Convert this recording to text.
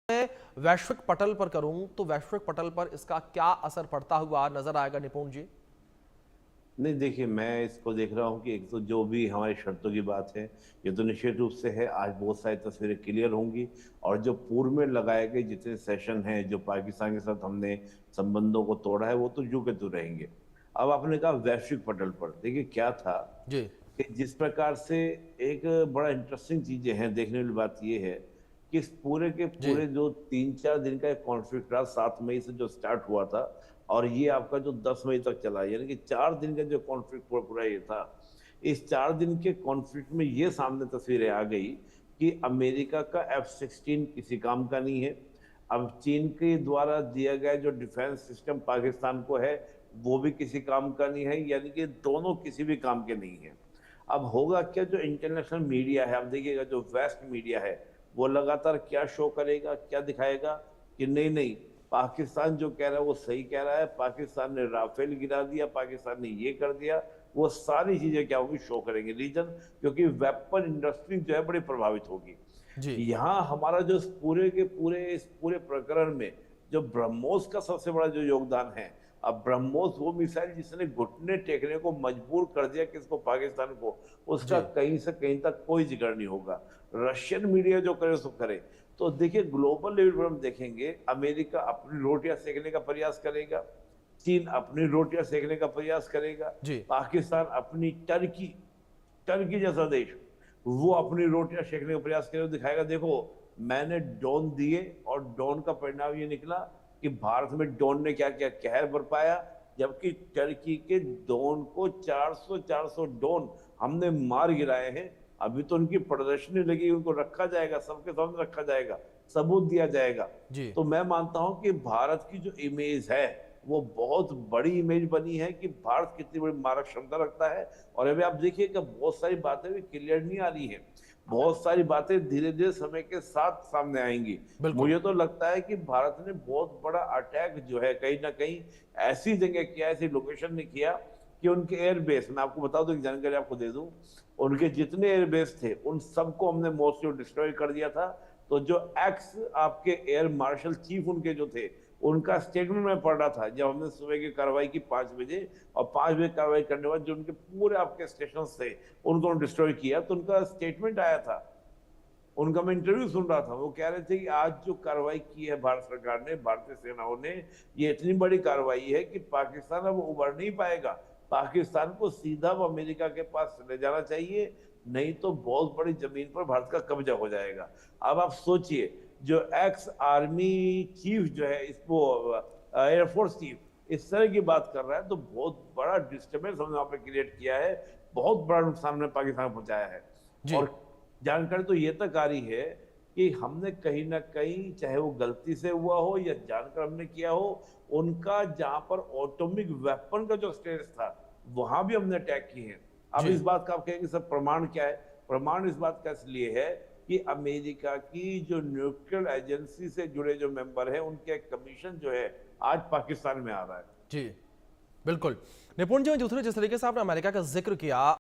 मैं वैश्विक पटल पर करूं तो वैश्विक पटल पर इसका क्या असर पड़ता हुआ नजर आएगा निपुण जी? नहीं, देखिए, मैं इसको देख रहा हूँ कि एक तो जो भी हमारी शर्तों की बात है, ये तो निश्चित रूप से है। आज बहुत सारी तस्वीरें क्लियर होंगी। और जो पूर्व में लगाए गए जितने सेशन हैं, जो पाकिस्तान के साथ हमने संबंधों को तोड़ा है, वो तो यूं के त्यों रहेंगे। अब आपने कहा वैश्विक पटल पर, देखिए क्या था जी। कि जिस प्रकार से एक बड़ा इंटरेस्टिंग चीजें हैं, देखने वाली बात ये है कि इस पूरे के जी। पूरे जो 3-4 दिन का एक कॉन्फ्लिक्ट रहा, 7 मई से जो स्टार्ट हुआ था और ये आपका जो 10 मई तक चला, यानी कि 4 दिन का जो कॉन्फ्लिक्ट पूरा पूरा ये था। इस 4 दिन के कॉन्फ्लिक्ट में ये सामने तस्वीरें आ गई कि अमेरिका का F-16 किसी काम का नहीं है। अब चीन के द्वारा दिया गया जो डिफेंस सिस्टम पाकिस्तान को है, वो भी किसी काम का नहीं है, यानी कि दोनों किसी भी काम के नहीं है। अब होगा क्या, जो इंटरनेशनल मीडिया है, आप देखिएगा जो वेस्ट मीडिया है, वो लगातार क्या शो करेगा, क्या दिखाएगा कि नहीं नहीं, पाकिस्तान जो कह रहा है वो सही कह रहा है, पाकिस्तान ने राफेल गिरा दिया, पाकिस्तान ने ये कर दिया। वो सारी चीजें क्या होगी, शो करेंगे रीजन, क्योंकि वेपन इंडस्ट्री जो है बड़ी प्रभावित होगी। जी। यहाँ हमारा जो इस पूरे प्रकरण में जो ब्रह्मोस का सबसे बड़ा जो योगदान है। अब ब्रह्मोस वो मिसाइल जिसने घुटने टेकने को मजबूर कर दिया किसको, पाकिस्तान को, उसका जी। कहीं से कहीं तक कोई जिक्र नहीं होगा। रशियन मीडिया जो करे सो करे। तो देखिए, ग्लोबल लेवल पर हम देखेंगे, अमेरिका अपनी रोटियां सेकने का प्रयास करेगा, चीन अपनी रोटियां सेकने का प्रयास करेगा, जी। पाकिस्तान अपनी टर्की टर्की जैसा देश वो अपनी रोटियां सेकने का प्रयास करे, दिखाएगा देखो मैंने ड्रोन दिए, और ड्रोन का परिणाम ये निकला कि भारत में ड्रोन ने क्या क्या कहर बरपाया। जबकि टर्की के ड्रोन को 400 ड्रोन हमने मार गिराए हैं। अभी तो उनकी प्रदर्शनी लगी, उनको रखा जाएगा, सबके सामने रखा जाएगा, सबूत दिया जाएगा। जी। तो मैं मानता हूं कि भारत की जो इमेज है, वो बहुत बड़ी इमेज बनी है कि भारत कितनी बड़ी मारक क्षमता रखता है। और अभी आप देखिए कि बहुत सारी बातें भी क्लियर नहीं आ रही है, बहुत सारी बातें धीरे धीरे समय के साथ सामने आएंगी। बिल्कुल। मुझे तो लगता है कि भारत ने बहुत बड़ा अटैक जो है कहीं ना कहीं ऐसी जगह किया, ऐसी लोकेशन ने किया कि उनके एयरबेस, मैं आपको बता दूं, एक जानकारी आपको दे दूं, उनके जितने एयरबेस थे उन सबको हमने मोस्टली डिस्ट्रॉय कर दिया था। तो जो एक्स आपके एयर मार्शल चीफ उनके जो थे, उनका स्टेटमेंट में पढ़ रहा था जब हमने सुबह की कार्रवाई की 5 बजे, और 5 बजे कार्रवाई करने के बाद जो उनके पूरे आपके स्टेशन थे उनको डिस्ट्रॉय किया, तो उनका स्टेटमेंट आया था। उनका मैं इंटरव्यू सुन रहा था, वो कह रहे थे कि आज जो कार्रवाई की है भारत सरकार ने, भारतीय सेनाओं ने, ये इतनी बड़ी कार्रवाई है कि पाकिस्तान अब उबर नहीं पाएगा। पाकिस्तान को सीधा वो अमेरिका के पास ले जाना चाहिए, नहीं तो बहुत बड़ी जमीन पर भारत का कब्जा हो जाएगा। अब आप सोचिए, जो एक्स आर्मी चीफ जो है, इसको एयरफोर्स चीफ इस तरह की बात कर रहा है, तो बहुत बड़ा डिस्टर्बेंस हमने वहां पे क्रिएट किया है, बहुत बड़ा नुकसान हमने पाकिस्तान को पहुंचाया है। जी। और जानकारी तो ये तक आ रही है कि हमने कहीं ना कहीं, चाहे वो गलती से हुआ हो या जानकर हमने किया हो, उनका जहां पर ऑटोमिक वेपन का जो स्टेज था, वहां भी हमने अटैक किए हैं। अब जी। इस बात का आप कहेंगे सर प्रमाण क्या है? प्रमाण इस बात का इसलिए है कि अमेरिका की जो न्यूक्लियर एजेंसी से जुड़े जो मेंबर हैं, उनके कमीशन जो है आज पाकिस्तान में आ रहा है। जी। बिल्कुल। निपुण जी, दूसरे जिस तरीके से आपने अमेरिका का जिक्र किया,